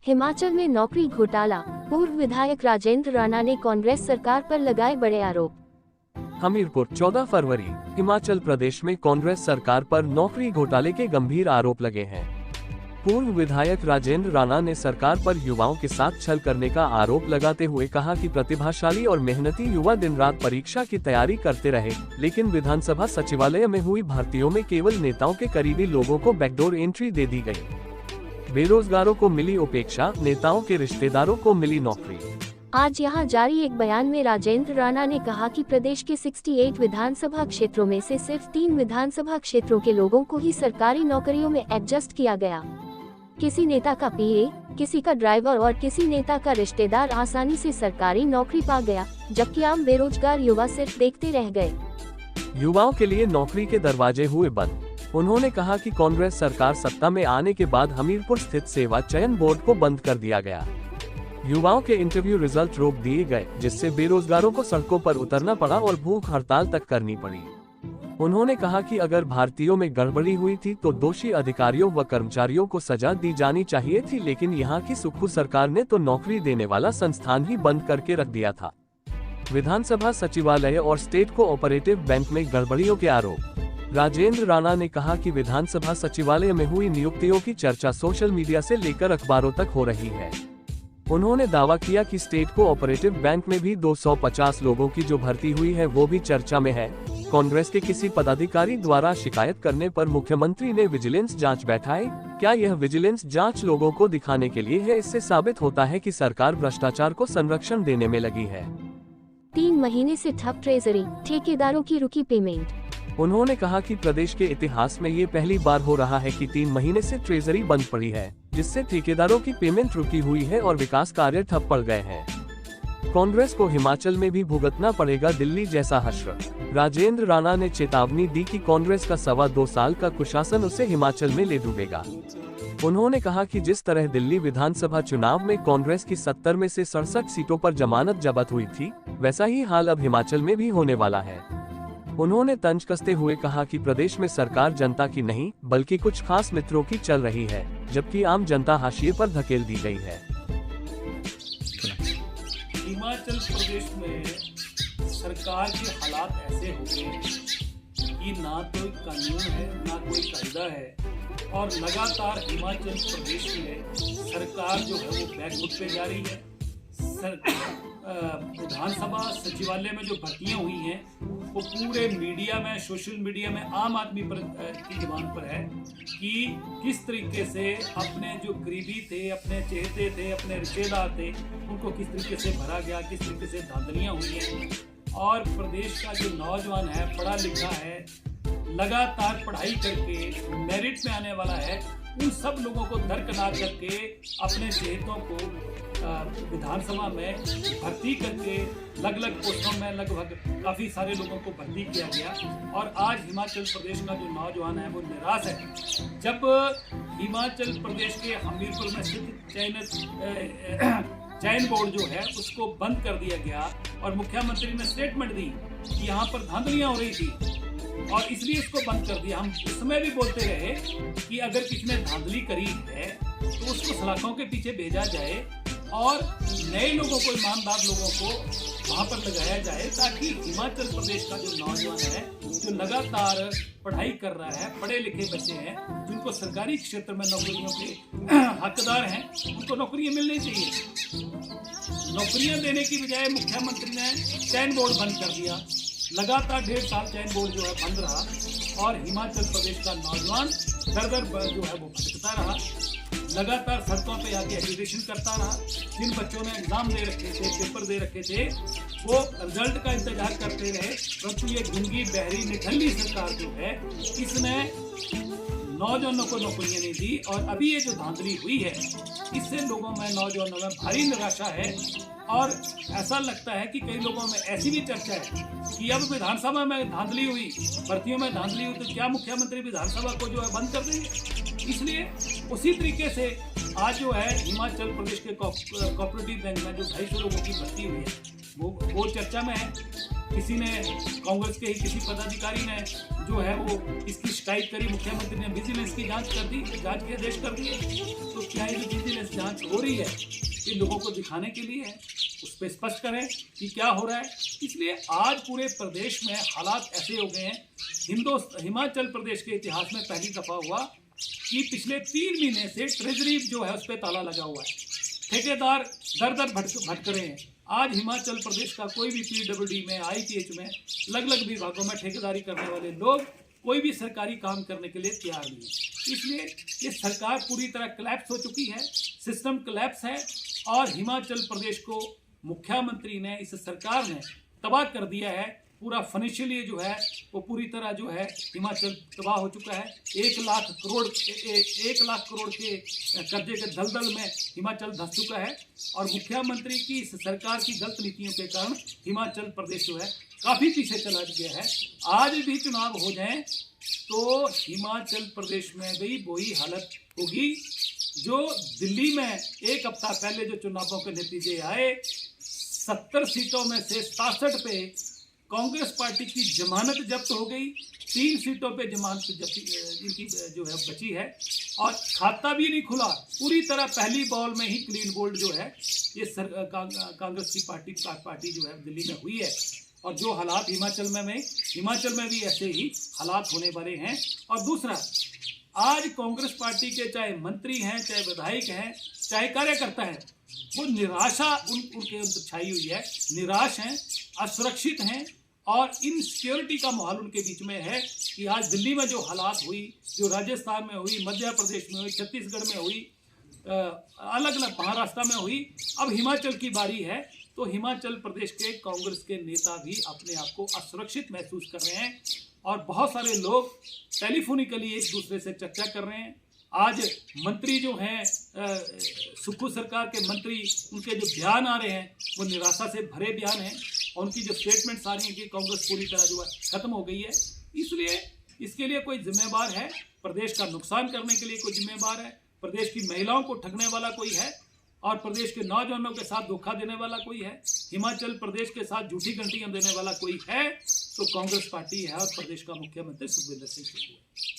हिमाचल में नौकरी घोटाला, पूर्व विधायक राजेंद्र राणा ने कांग्रेस सरकार पर लगाए बड़े आरोप। हमीरपुर 14 फरवरी। हिमाचल प्रदेश में कांग्रेस सरकार पर नौकरी घोटाले के गंभीर आरोप लगे हैं। पूर्व विधायक राजेंद्र राणा ने सरकार पर युवाओं के साथ छल करने का आरोप लगाते हुए कहा कि प्रतिभाशाली और मेहनती युवा दिन रात परीक्षा की तैयारी करते रहे, लेकिन विधानसभा सचिवालय में हुई भर्तियों में केवल नेताओं के करीबी लोगों को बैकडोर एंट्री दे दी गई। बेरोजगारों को मिली उपेक्षा, नेताओं के रिश्तेदारों को मिली नौकरी। आज यहां जारी एक बयान में राजेंद्र राणा ने कहा कि प्रदेश के 68 विधानसभा क्षेत्रों में से सिर्फ 3 विधानसभा क्षेत्रों के लोगों को ही सरकारी नौकरियों में एडजस्ट किया गया। किसी नेता का पीए, किसी का ड्राइवर और किसी नेता का रिश्तेदार आसानी से सरकारी नौकरी पा गया, जबकि आम बेरोजगार युवा सिर्फ देखते रह गए। युवाओं के लिए नौकरी के दरवाजे हुए बंद। उन्होंने कहा कि कांग्रेस सरकार सत्ता में आने के बाद हमीरपुर स्थित सेवा चयन बोर्ड को बंद कर दिया गया। युवाओं के इंटरव्यू रिजल्ट रोक दिए गए, जिससे बेरोजगारों को सड़कों पर उतरना पड़ा और भूख हड़ताल तक करनी पड़ी। उन्होंने कहा कि अगर भारतीयों में गड़बड़ी हुई थी तो दोषी अधिकारियों व कर्मचारियों को सजा दी जानी चाहिए थी, लेकिन यहाँ की सुक्खू सरकार ने तो नौकरी देने वाला संस्थान ही बंद करके रख दिया था। विधानसभा सचिवालय और स्टेट कोऑपरेटिव बैंक में गड़बड़ियों के आरोप। राजेंद्र राणा ने कहा कि विधानसभा सचिवालय में हुई नियुक्तियों की चर्चा सोशल मीडिया से लेकर अखबारों तक हो रही है। उन्होंने दावा किया कि स्टेट कोऑपरेटिव बैंक में भी 250 लोगों की जो भर्ती हुई है वो भी चर्चा में है। कांग्रेस के किसी पदाधिकारी द्वारा शिकायत करने पर मुख्यमंत्री ने विजिलेंस जांच बैठाई। क्या यह विजिलेंस जांच लोगों को दिखाने के लिए है? इससे साबित होता है कि सरकार भ्रष्टाचार को संरक्षण देने में लगी है। 3 महीने से ठप ट्रेजरी, ठेकेदारों की रुकी पेमेंट। उन्होंने कहा कि प्रदेश के इतिहास में ये पहली बार हो रहा है कि 3 महीने से ट्रेजरी बंद पड़ी है, जिससे ठेकेदारों की पेमेंट रुकी हुई है और विकास कार्य ठप पड़ गए हैं। कांग्रेस को हिमाचल में भी भुगतना पड़ेगा दिल्ली जैसा हश्र। राजेंद्र राणा ने चेतावनी दी कि कांग्रेस का 2.25 साल का कुशासन उसे हिमाचल में ले डूबेगा। उन्होंने कहा कि जिस तरह दिल्ली विधानसभा चुनाव में कांग्रेस की 70 में से 67 सीटों पर जमानत जब्त हुई थी, वैसा ही हाल अब हिमाचल में भी होने वाला है। उन्होंने तंज कसते हुए कहा कि प्रदेश में सरकार जनता की नहीं बल्कि कुछ खास मित्रों की चल रही है, जबकि आम जनता हाशिए पर धकेल दी गई है। हिमाचल प्रदेश में सरकार के हालात ऐसे हो गए कि ना कोई कानून है, ना कोई कायदा है, और लगातार हिमाचल प्रदेश में सरकार जो है वो बैकफुट पे जा रही है। विधानसभा सचिवालय में जो भर्तियां हुई हैं वो पूरे मीडिया में, सोशल मीडिया में आम आदमी पर की जुबान पर है कि किस तरीके से अपने जो करीबी थे, अपने चहेते थे, अपने रिश्तेदार थे, उनको किस तरीके से भरा गया, किस तरीके से धांधलियां हुई हैं। और प्रदेश का जो नौजवान है, पढ़ा लिखा है, लगातार पढ़ाई करके मेरिट में आने वाला है, उन सब लोगों को दरकिनार करके अपने चहेतों को विधानसभा में भर्ती करके अलग अलग पोस्टों में लगभग काफी सारे लोगों को भर्ती किया गया। और आज हिमाचल प्रदेश का जो नौजवान है वो निराश है। जब हिमाचल प्रदेश के हमीरपुर में स्थित चयन बोर्ड जो है उसको बंद कर दिया गया और मुख्यमंत्री ने स्टेटमेंट दी कि यहाँ पर धांधलियां हो रही थी और इसलिए इसको बंद कर दिया। हम उस समय भी बोलते रहे कि अगर किसी ने धांधली करी है तो उसको सलाखों के पीछे भेजा जाए और नए लोगों को, ईमानदार लोगों को वहाँ पर लगाया जाए, ताकि हिमाचल प्रदेश का जो नौजवान है, जो लगातार पढ़ाई कर रहा है, पढ़े लिखे बच्चे हैं, जिनको सरकारी क्षेत्र में नौकरियों के हकदार हैं, उनको नौकरियां मिलनी चाहिए। नौकरियां देने की बजाय मुख्यमंत्री ने चयन बोर्ड बंद कर दिया। लगातार 1.5 साल चयन बोर्ड जो है बंद रहा और हिमाचल प्रदेश का नौजवान दर जो है वो भटकता रहा, लगातार सड़कों पे आके एजुकेशन करता रहा। जिन बच्चों ने एग्जाम दे रखे थे, पेपर दे रखे थे, वो रिजल्ट का इंतजार करते रहे, परंतु ये गूंगी बहरी निठल्ली सरकार जो है इसने नौजवानों को नौकरियां नहीं दी। और अभी ये जो धांधली हुई है इससे लोगों में, नौजवानों में भारी निराशा है। और ऐसा लगता है कि कई लोगों में ऐसी भी चर्चा है कि अब विधानसभा में धांधली हुई, भर्तियों में धांधली हुई, तो क्या मुख्यमंत्री विधानसभा को जो है बंद कर देंगे? इसलिए उसी तरीके से आज जो है हिमाचल प्रदेश के कोऑपरेटिव बैंक में जो 250 लोगों की भर्ती हुई है वो चर्चा में है। किसी ने कांग्रेस के ही किसी पदाधिकारी ने जो है वो इसकी शिकायत करी, मुख्यमंत्री ने विजिलेंस की जांच कर दी, जांच के आदेश कर दिए। तो क्या ये जो विजिलेंस जांच हो रही है ये लोगों को दिखाने के लिए है? उस पर स्पष्ट करें कि क्या हो रहा है। इसलिए आज पूरे प्रदेश में हालात ऐसे हो गए हैं। हिमाचल प्रदेश के इतिहास में पहली दफा हुआ कि पिछले 3 महीने से ट्रेजरी जो है उस पर ताला लगा हुआ है। ठेकेदार दर दर भटक रहे हैं। आज हिमाचल प्रदेश का कोई भी पीडब्ल्यूडी में, आईपीएच में, अलग अलग विभागों में ठेकेदारी करने वाले लोग कोई भी सरकारी काम करने के लिए तैयार नहीं है। इसलिए ये सरकार पूरी तरह कोलैप्स हो चुकी है, सिस्टम कोलैप्स है। और हिमाचल प्रदेश को मुख्यमंत्री ने, इस सरकार ने तबाह कर दिया है। पूरा फाइनेंशियली जो है वो पूरी तरह जो है हिमाचल तबाह हो चुका है। 1 लाख करोड़ के कर्जे के दलदल में हिमाचल धंस चुका है। और मुख्यमंत्री की, इस सरकार की गलत नीतियों के कारण हिमाचल प्रदेश जो है काफी पीछे चला गया है। आज भी चुनाव हो जाए तो हिमाचल प्रदेश में भी वही हालत होगी जो दिल्ली में 1 हफ्ता पहले जो चुनावों के नतीजे आए। 70 सीटों में से 67 पे कांग्रेस पार्टी की जमानत जब्त हो गई, 3 सीटों पे जमानत इनकी जो है बची है और खाता भी नहीं खुला। पूरी तरह पहली बॉल में ही क्लीन बोल्ड जो है ये कांग्रेस की पार्टी जो है दिल्ली में हुई है। और जो हालात हिमाचल में भी ऐसे ही हालात होने वाले हैं। और दूसरा, आज कांग्रेस पार्टी के चाहे मंत्री हैं, चाहे विधायक हैं, चाहे कार्यकर्ता हैं, वो निराशा उनके छाई हुई है। निराश हैं, असुरक्षित हैं और इनसिक्योरिटी का माहौल उनके बीच में है कि आज दिल्ली में जो हालात हुई, जो राजस्थान में हुई, मध्य प्रदेश में हुई, छत्तीसगढ़ में हुई, अलग अलग महाराष्ट्र में हुई, अब हिमाचल की बारी है। तो हिमाचल प्रदेश के कांग्रेस के नेता भी अपने आप को असुरक्षित महसूस कर रहे हैं और बहुत सारे लोग टेलीफोनिकली एक दूसरे से चर्चा कर रहे हैं। आज मंत्री जो हैं, सुक्खू सरकार के मंत्री, उनके जो बयान आ रहे हैं वो निराशा से भरे बयान हैं और उनकी जो स्टेटमेंट्स आ रही हैं कि कांग्रेस पूरी तरह जो है खत्म हो गई है। इसलिए इसके लिए कोई जिम्मेवार है, प्रदेश का नुकसान करने के लिए कोई जिम्मेवार है, प्रदेश की महिलाओं को ठगने वाला कोई है और प्रदेश के नौजवानों के साथ धोखा देने वाला कोई है, हिमाचल प्रदेश के साथ झूठी घंटियां देने वाला कोई है तो कांग्रेस पार्टी है और प्रदेश का मुख्यमंत्री सुखविंदर सिंह सुक्खू है।